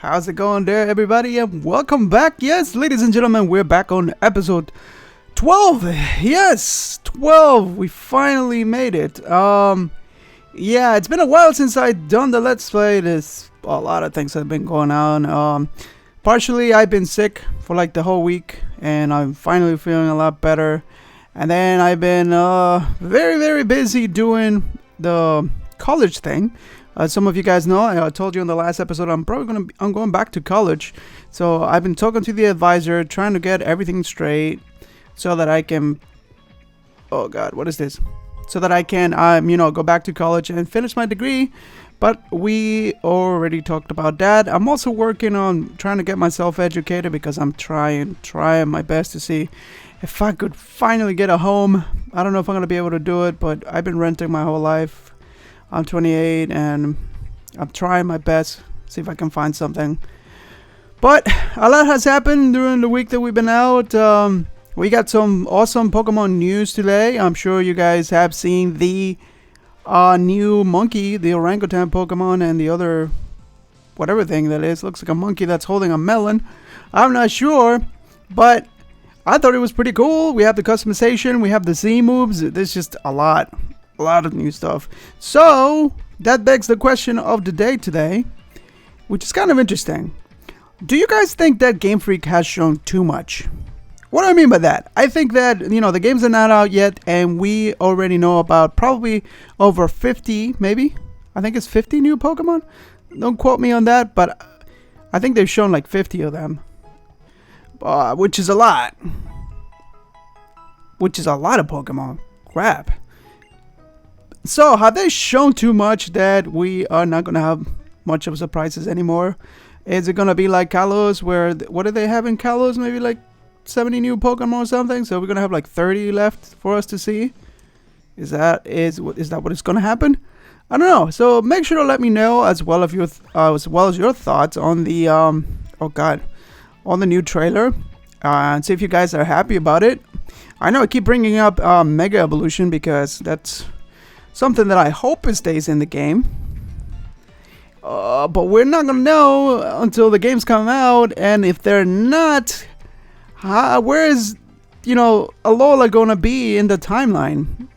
How's it going there, everybody? And welcome back. Yes, ladies and gentlemen, we're back on episode 12. Yes, 12. We finally made it. Yeah, it's been a while since I've done the Let's Play. There's a lot of things that have been going on. Partially, I've been sick for like the whole week, and I'm finally feeling a lot better. And then I've been very, very busy doing the college thing. Some of you guys know, I told you in the last episode, I'm going back to college. So I've been talking to the advisor, trying to get everything straight so that I can, oh God, what is this? So that I can, go back to college and finish my degree. But we already talked about that. I'm also working on trying to get myself educated because I'm trying my best to see if I could finally get a home. I don't know if I'm going to be able to do it, but I've been renting my whole life. I'm 28 and I'm trying my best, see if I can find something. But a lot has happened during the week that we've been out. We got some awesome Pokemon news today. I'm sure you guys have seen the new monkey, the orangutan Pokemon, and the other whatever thing that is. Looks like a monkey that's holding a melon. I'm not sure, but I thought it was pretty cool. We have the customization, we have the Z moves. There's just a lot of new stuff. So that begs the question of the day today, which is kind of interesting. Do you guys think that Game Freak has shown too much? What do I mean by that? I think that, the games are not out yet, and we already know about probably over 50, maybe? I think it's 50 new Pokemon? Don't quote me on that, but I think they've shown like 50 of them. Which is a lot. Which is a lot of Pokemon. Crap. So, have they shown too much that we are not going to have much of surprises anymore? Is it going to be like Kalos, where, what do they have in Kalos? Maybe like 70 new Pokemon or something? So we're going to have like 30 left for us to see? Is that what is going to happen? I don't know. So make sure to let me know as well as your thoughts on the, on the new trailer. And see if you guys are happy about it. I know I keep bringing up Mega Evolution because that's something that I hope it stays in the game. But we're not going to know until the games come out. And if they're not, where is, Alola going to be in the timeline?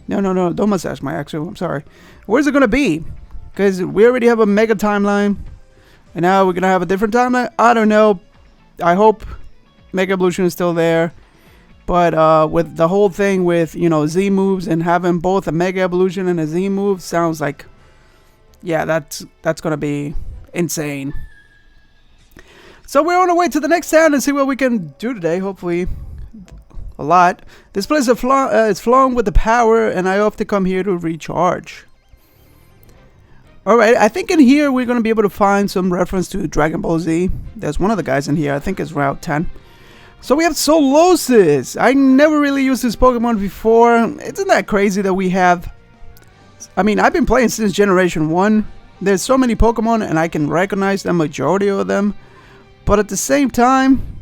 No, don't massage my axle. I'm sorry. Where's it going to be? Because we already have a Mega timeline. And now we're going to have a different timeline? I don't know. I hope Mega Evolution is still there. But with the whole thing with, Z moves and having both a Mega Evolution and a Z move sounds like, yeah, that's going to be insane. So we're on our way to the next town and see what we can do today. Hopefully a lot. This place is flowing with the power, and I often come here to recharge. Alright, I think in here we're going to be able to find some reference to Dragon Ball Z. There's one of the guys in here. I think it's Route 10. So we have Solosis. I never really used this Pokemon before. Isn't that crazy that we have... I mean, I've been playing since Generation 1. There's so many Pokemon and I can recognize the majority of them. But at the same time,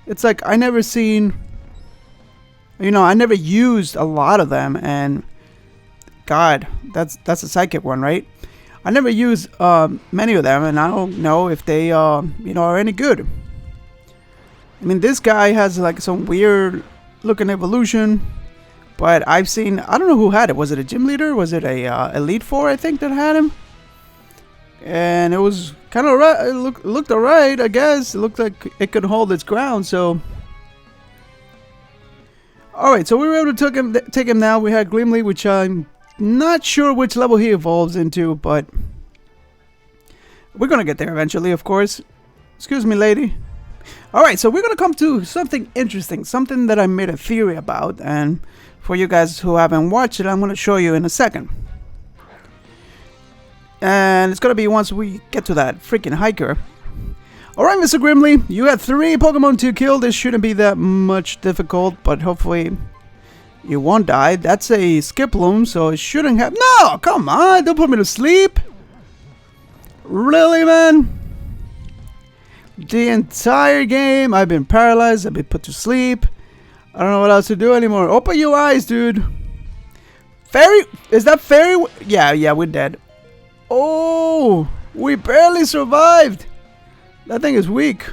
it's like I never seen... I never used a lot of them. And... God, that's a psychic one, right? I never used many of them, and I don't know if they, are any good. I mean, this guy has like some weird looking evolution, but I've seen, I don't know who had it. Was it a gym leader? Was it a Elite Four, I think, that had him? And it was kind of right. It looked alright, I guess. It looked like it could hold its ground. So, all right. So we were able to take him now. We had Glimley, which I'm not sure which level he evolves into, but we're gonna get there eventually, of course. Excuse me, lady. Alright, so we're going to come to something interesting, something that I made a theory about, and for you guys who haven't watched it, I'm going to show you in a second. And it's going to be once we get to that freaking hiker. Alright, Mr. Grimley, you had 3 Pokemon to kill. This shouldn't be that much difficult, but hopefully you won't die. That's a Skiploom, so it shouldn't have... No, come on, don't put me to sleep. Really, man? The entire game, I've been paralyzed, I've been put to sleep. I don't know what else to do anymore. Open your eyes, dude. Fairy? Is that fairy? Yeah, we're dead. Oh, We barely survived. That thing is weak.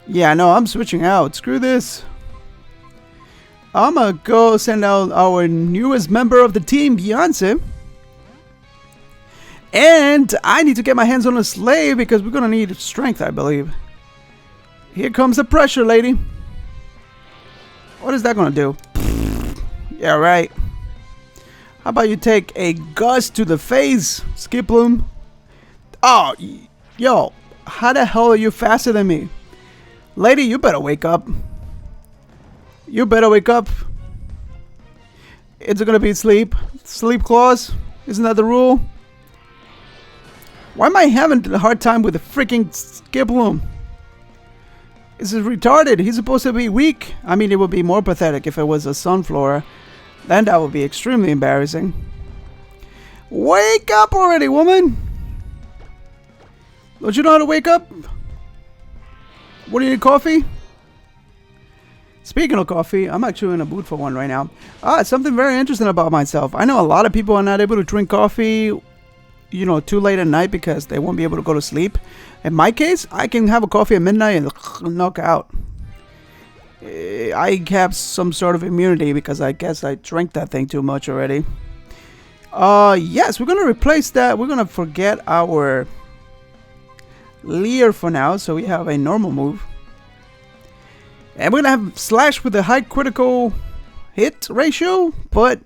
Yeah, no, I'm switching out. Screw this. I'm gonna go send out our newest member of the team, Beyonce. And I need to get my hands on a slave because we're gonna need strength, I believe. Here comes the pressure, lady. What is that gonna do? Yeah, right. How about you take a gust to the face, Skiploom? Oh, yo. How the hell are you faster than me? Lady, you better wake up. You better wake up. It's gonna be sleep. Sleep clause. Isn't that the rule? Why am I having a hard time with the freaking Skiploom? This is retarded. He's supposed to be weak. I mean, it would be more pathetic if it was a Sunflora. Then that would be extremely embarrassing. Wake up already, woman! Don't you know how to wake up? What do you need, coffee? Speaking of coffee, I'm actually in a mood for one right now. Something very interesting about myself. I know a lot of people are not able to drink coffee, you know, too late at night because they won't be able to go to sleep. In my case, I can have a coffee at midnight and knock out. I have some sort of immunity because I guess I drank that thing too much already. Yes, we're going to replace that. We're going to forget our Leer for now, so we have a normal move. And we're going to have Slash with a high critical hit ratio, but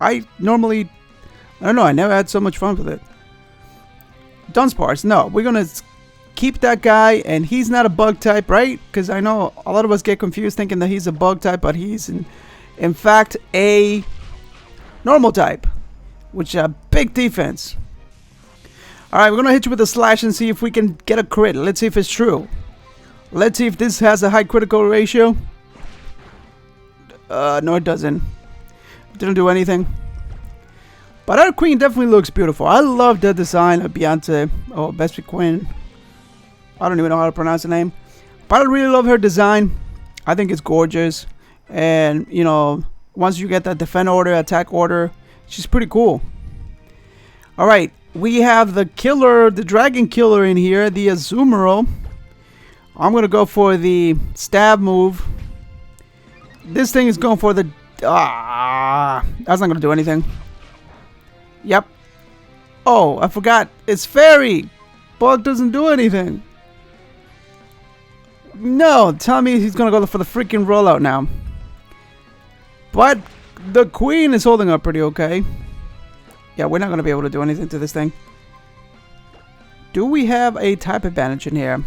I don't know, I never had so much fun with it. Dunsparce, no, we're going to keep that guy, and he's not a bug type, right? Because I know a lot of us get confused thinking that he's a bug type, but he's in fact a normal type, which is a big defense. Alright, we're going to hit you with a Slash and see if we can get a crit. Let's see if it's true. Let's see if this has a high critical ratio. No, it doesn't. Didn't do anything. But our queen definitely looks beautiful. I love the design of Beyonce. Oh, Best Queen. I don't even know how to pronounce the name. But I really love her design. I think it's gorgeous. And, you know, once you get that defend order, attack order, she's pretty cool. Alright, we have the killer, the dragon killer in here, the Azumarill. I'm going to go for the stab move. This thing is going for the... that's not going to do anything. Yep. Oh, I forgot. It's fairy. Bug doesn't do anything. No, tell me he's going to go for the freaking rollout now. But the queen is holding up pretty okay. Yeah, we're not going to be able to do anything to this thing. Do we have a type advantage in here?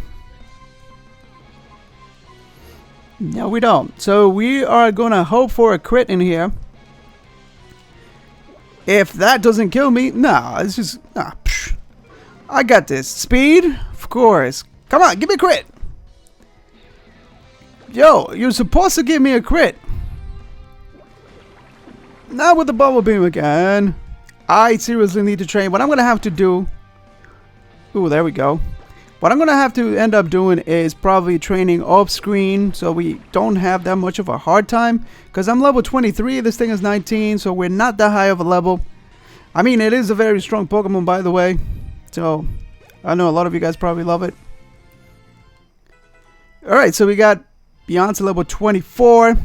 No, we don't. So we are going to hope for a crit in here. If that doesn't kill me, nah, it's just... Nah, psh. I got this. Speed? Of course. Come on, give me a crit. Yo, you're supposed to give me a crit. Not with the bubble beam again. I seriously need to train. What I'm going to have to do... Ooh, there we go. What I'm going to have to end up doing is probably training off screen so we don't have that much of a hard time. Because I'm level 23, this thing is 19, so we're not that high of a level. I mean, it is a very strong Pokemon, by the way. So, I know a lot of you guys probably love it. Alright, so we got Beyonce level 24.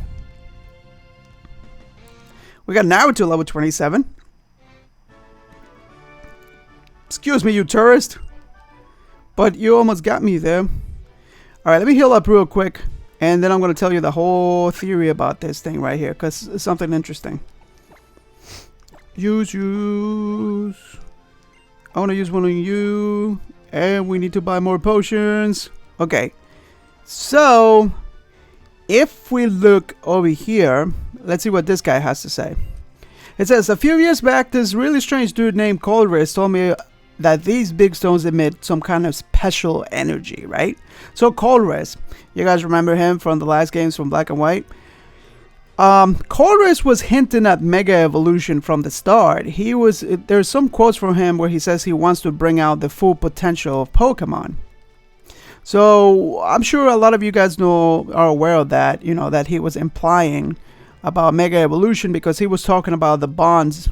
We got Naruto level 27. Excuse me, you tourist. But you almost got me there. Alright, let me heal up real quick. And then I'm going to tell you the whole theory about this thing right here. Because it's something interesting. Use. I want to use one on you. And we need to buy more potions. Okay. So, if we look over here. Let's see what this guy has to say. It says, a few years back, this really strange dude named Colress told me that these big stones emit some kind of special energy, right? So Colress, you guys remember him from the last games from Black and White? Colress was hinting at Mega Evolution from the start. There's some quotes from him where he says he wants to bring out the full potential of Pokemon. So I'm sure a lot of you guys are aware of that, you know, that he was implying about Mega Evolution because he was talking about the bonds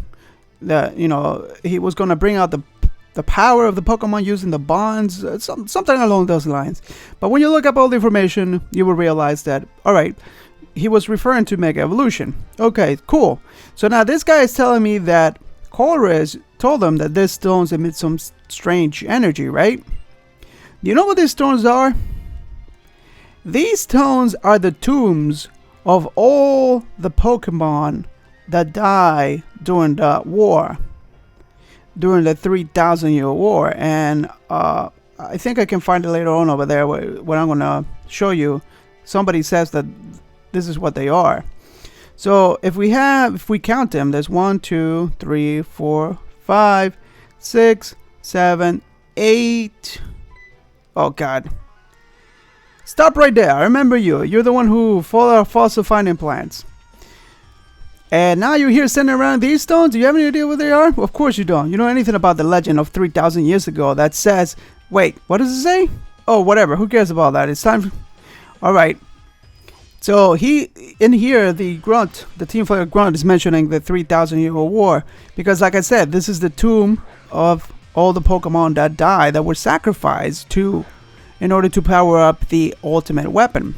that, you know, he was going to bring out the the power of the Pokemon using the bonds, something along those lines. But when you look up all the information, you will realize that, alright, he was referring to Mega Evolution. Okay, cool. So now this guy is telling me that Colress told him that these stones emit some strange energy, right? Do you know what these stones are? These stones are the tombs of all the Pokemon that die during the war. During the 3,000-year war. And I think I can find it later on over there where I'm going to show you. Somebody says that this is what they are. So if we count them, there's 1, 2, 3, 4, 5, 6, 7, 8. Oh God. Stop right there. I remember you. You're the one who falsifying plants. And now you're here sitting around these stones. Do you have any idea what they are? Of course you don't. You know anything about the legend of 3,000 years ago that says, wait, what does it say? Oh, whatever. Who cares about that? It's time. Alright. So in here, the Team Flare Grunt is mentioning the 3,000-year war. Because like I said, this is the tomb of all the Pokemon that died, that were sacrificed in order to power up the ultimate weapon.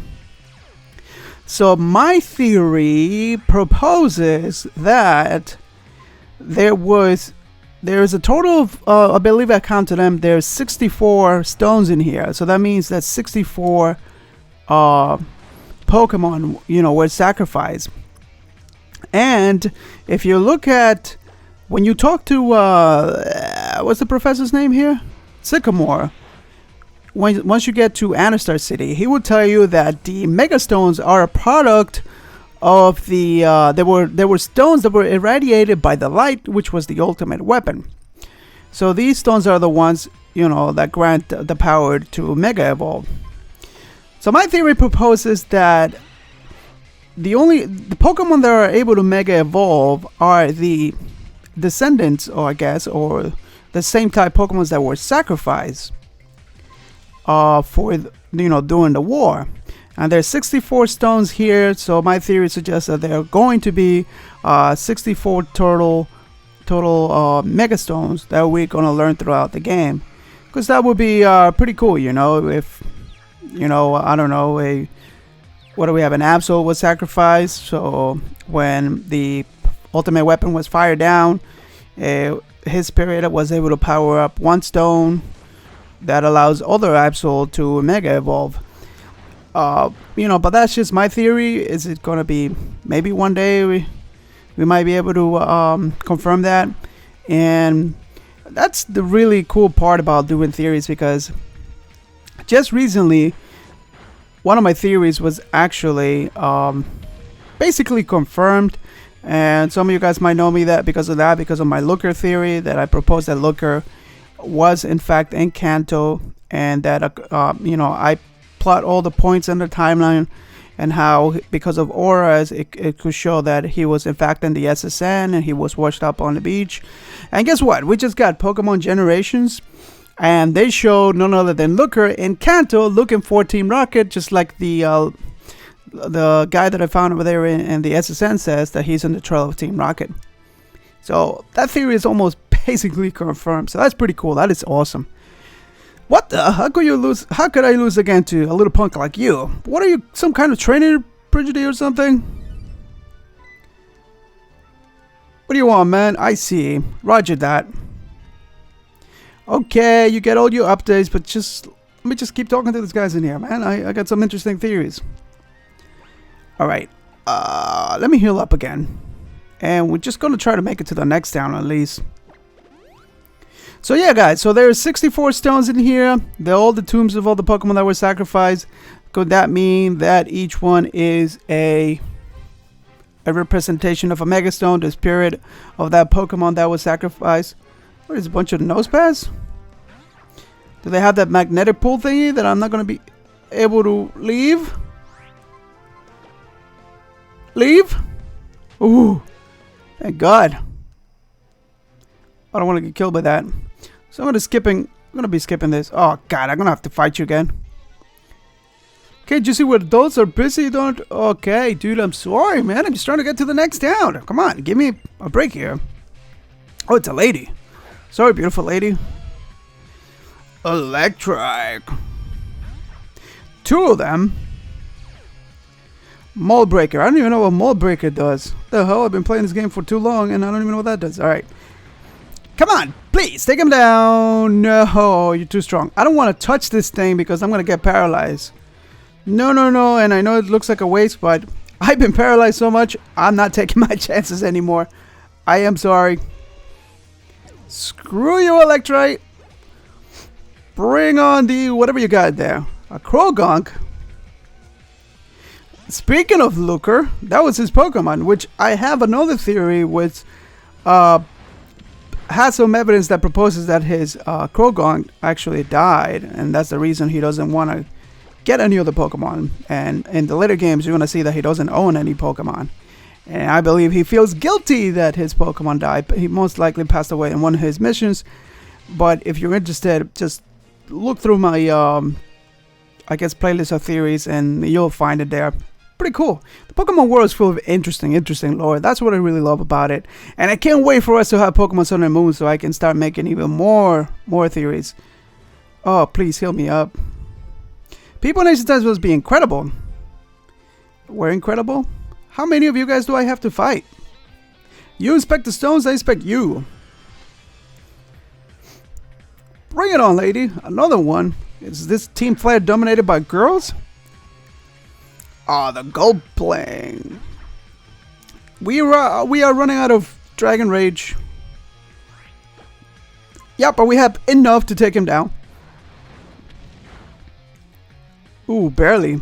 So my theory proposes that there's a total of, I believe I counted them, there's 64 stones in here. So that means that 64 Pokemon, were sacrificed. And if you look at, when you talk to, what's the professor's name here? Sycamore. Once you get to Anastar City, he will tell you that the Mega Stones are a product of the, there were stones that were irradiated by the light, which was the ultimate weapon. So these stones are the ones, that grant the power to Mega Evolve. So my theory proposes that the Pokemon that are able to Mega Evolve are the descendants, or the same type Pokemon that were sacrificed for during the war. And there's 64 stones here, so my theory suggests that there are going to be 64 total Mega Stones that we're gonna learn throughout the game, because that would be pretty cool, if I don't know, what do we have, an Absol was sacrificed, so when the ultimate weapon was fired down, his spirit was able to power up one stone that allows other Absol to Mega Evolve. But that's just my theory. Is it gonna be, maybe one day we might be able to confirm that? And that's the really cool part about doing theories, because just recently one of my theories was actually basically confirmed. And some of you guys might know me because of my Looker theory, that I proposed that Looker was in fact in Kanto, and that I plot all the points in the timeline, and how because of auras it could show that he was in fact in the SSN and he was washed up on the beach. And guess what? We just got Pokemon Generations, and they showed none other than Looker in Kanto looking for Team Rocket, just like the guy that I found over there in the SSN says that he's in the trail of Team Rocket. So that theory is almost basically confirmed. So that's pretty cool. That is awesome. What the? How could you lose? How could I lose again to a little punk like you? What are you, some kind of trainer prodigy or something? What do you want, man? I see. Roger that. Okay, you get all your updates, but let me just keep talking to these guys in here, man. I got some interesting theories. Alright. Let me heal up again. And we're just gonna try to make it to the next town at least. So yeah, guys, so there's 64 stones in here. They're all the tombs of all the Pokemon that were sacrificed. Could that mean that each one is a representation of a Mega Stone, the spirit of that Pokemon that was sacrificed? What is a bunch of nosepads? Do they have that magnetic pull thingy that I'm not going to be able to leave? Leave? Ooh, thank God. I don't want to get killed by that. So I'm going to be skipping this. Oh God, I'm going to have to fight you again. Okay, do you see where adults are busy? Don't. Okay, dude, I'm sorry, man. I'm just trying to get to the next town. Come on, give me a break here. Oh, it's a lady. Sorry, beautiful lady. Electric. 2 of them. Mold Breaker. I don't even know what Mold Breaker does. The hell? I've been playing this game for too long and I don't even know what that does. Alright. Come on. Please. Take him down. No. You're too strong. I don't want to touch this thing because I'm going to get paralyzed. No, no, no. And I know it looks like a waste, but I've been paralyzed so much. I'm not taking my chances anymore. I am sorry. Screw you, Electrite. Bring on the whatever you got there. A Krogunk. Speaking of Looker, that was his Pokemon, which I have another theory which has some evidence that proposes that his Krogunk actually died, and that's the reason he doesn't want to get any other Pokemon. And in the later games, you're going to see that he doesn't own any Pokemon. And I believe he feels guilty that his Pokemon died, but he most likely passed away in one of his missions. But if you're interested, just look through my, I guess, playlist of theories, and you'll find it there. Pretty cool. The Pokemon world is full of interesting lore. That's what I really love about it. And I can't wait for us to have Pokemon Sun and Moon so I can start making even more theories. Oh, please heal me up. People in ancient times must be incredible. We're incredible? How many of you guys do I have to fight? You inspect the stones, I inspect you. Bring it on, lady. Another one. Is this Team Flare dominated by girls? Ah, the gold playing. We are running out of Dragon Rage. Yep, but we have enough to take him down. Ooh, barely.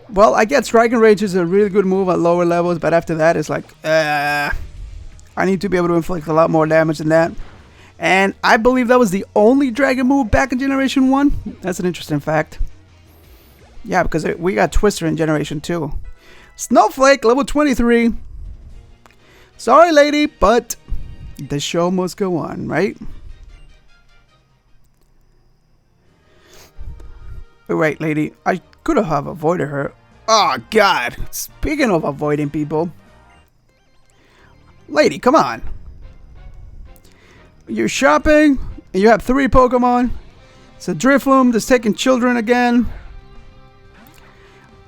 Well, I guess Dragon Rage is a really good move at lower levels, but after that it's like, I need to be able to inflict a lot more damage than that. And I believe that was the only dragon move back in Generation 1. That's an interesting fact. Yeah, because we got Twister in Generation 2. Snowflake, level 23. Sorry, lady, but the show must go on, right? Wait, lady. I could have avoided her. Oh, God. Speaking of avoiding people. Lady, come on. You're shopping, and you have 3 Pokemon. It's a Drifloon that's taking children again.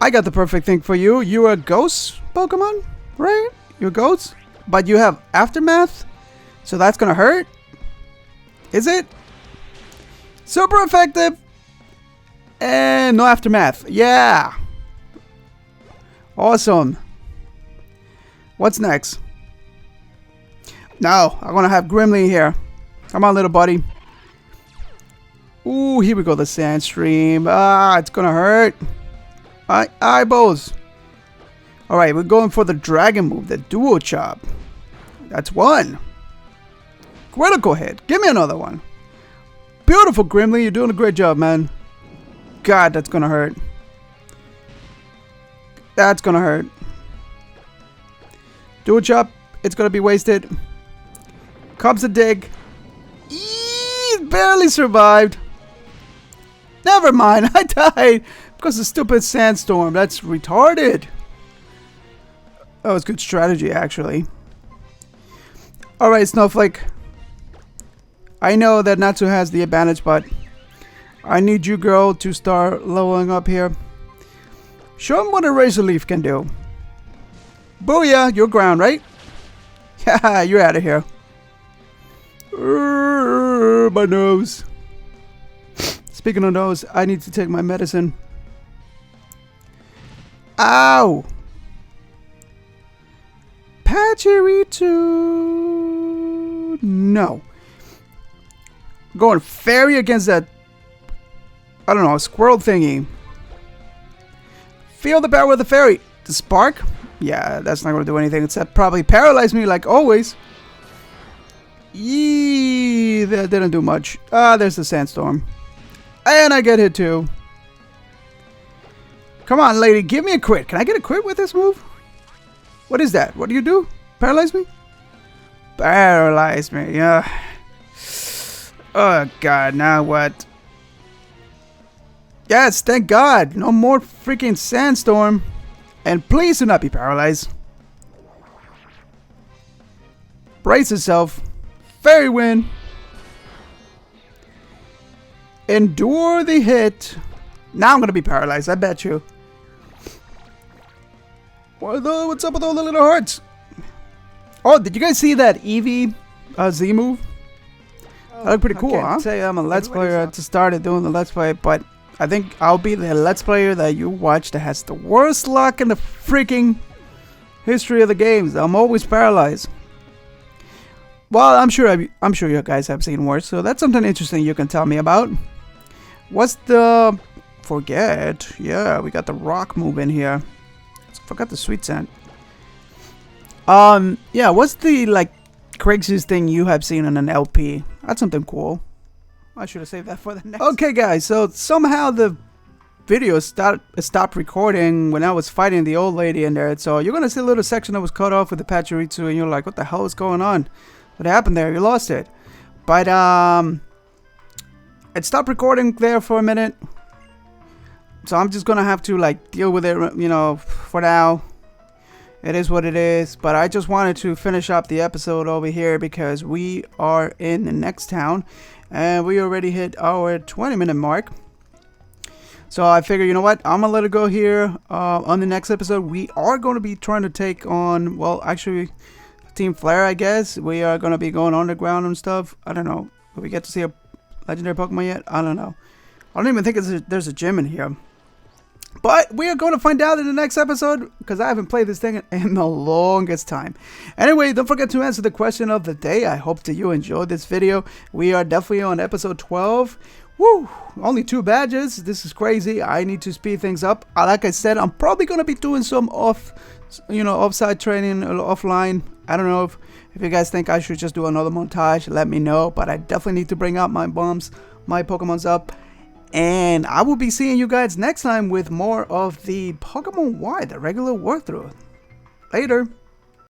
I got the perfect thing for you. You're a ghost Pokemon, right? You're a ghost, but you have Aftermath, so that's gonna hurt. Is it? Super effective, and no Aftermath. Yeah. Awesome. What's next? No, I'm gonna have Grimly here. Come on, little buddy. Ooh, here we go. The Sandstream. Ah, it's gonna hurt. Eyeballs. Alright, we're going for the dragon move, the Duo Chop. That's 1. Critical hit. Give me another one. Beautiful, Grimly. You're doing a great job, man. God, that's gonna hurt. That's gonna hurt. Duo Chop. It's gonna be wasted. Comes a dig. Eee, barely survived. Never mind, I died because of stupid sandstorm. That's retarded. That was good strategy, actually. Alright, Snowflake. I know that Natsu has the advantage, but I need you, girl, to start leveling up here. Show him what a Razor Leaf can do. Booyah, you're ground, right? Haha, you're out of here. My nose. Speaking of nose, I need to take my medicine. Ow! Pachirisu. No. Going fairy against that, I don't know, squirrel thingy. Feel the power of the fairy. The spark? Yeah, that's not going to do anything except probably paralyze me like always. Yee, that didn't do much. Ah, there's the sandstorm. And I get hit too. Come on, lady, give me a crit. Can I get a crit with this move? What is that? What do you do? Paralyze me? Paralyze me, yeah. Oh, God, now what? Yes, thank God. No more freaking sandstorm. And please do not be paralyzed. Brace yourself. Fairy wind. Endure the hit. Now I'm gonna be paralyzed, I bet you. What's up with all the little hearts? Oh, did you guys see that Eevee Z move? That looked pretty cool, huh? I say I'm a Let's Player to start doing the Let's Play, but I think I'll be the Let's Player that you watch that has the worst luck in the freaking history of the games. I'm always paralyzed. Well, I'm sure you guys have seen worse, so that's something interesting you can tell me about. What's the... Forget. Yeah, we got the rock move in here. Forgot the sweet scent. Yeah, what's the, like, craziest thing you have seen on an LP? That's something cool. I should have saved that for the next. Okay, guys, so somehow the video stopped recording when I was fighting the old lady in there. So you're gonna see a little section that was cut off with the Pachirisu, and you're like, what the hell is going on? What happened there? You lost it. But it stopped recording there for a minute. So I'm just gonna have to like deal with it, you know, for now. It is what it is. But I just wanted to finish up the episode over here because we are in the next town. And we already hit our 20-minute mark. So I figure, you know what? I'm gonna let it go here. On the next episode, we are going to be trying to take on, well, actually, Team Flare, I guess. We are going to be going underground and stuff. I don't know. Will we get to see a legendary Pokemon yet? I don't know. I don't even think there's a gym in here. But we are going to find out in the next episode because I haven't played this thing in the longest time. Anyway, don't forget to answer the question of the day. I hope that you enjoyed this video. We are definitely on episode 12. Woo! Only 2 badges. This is crazy. I need to speed things up. Like I said, I'm probably going to be doing some offside training offline. I don't know if you guys think I should just do another montage. Let me know. But I definitely need to bring out my Pokemons up. And I will be seeing you guys next time with more of the Pokemon Y, the regular walkthrough. Later.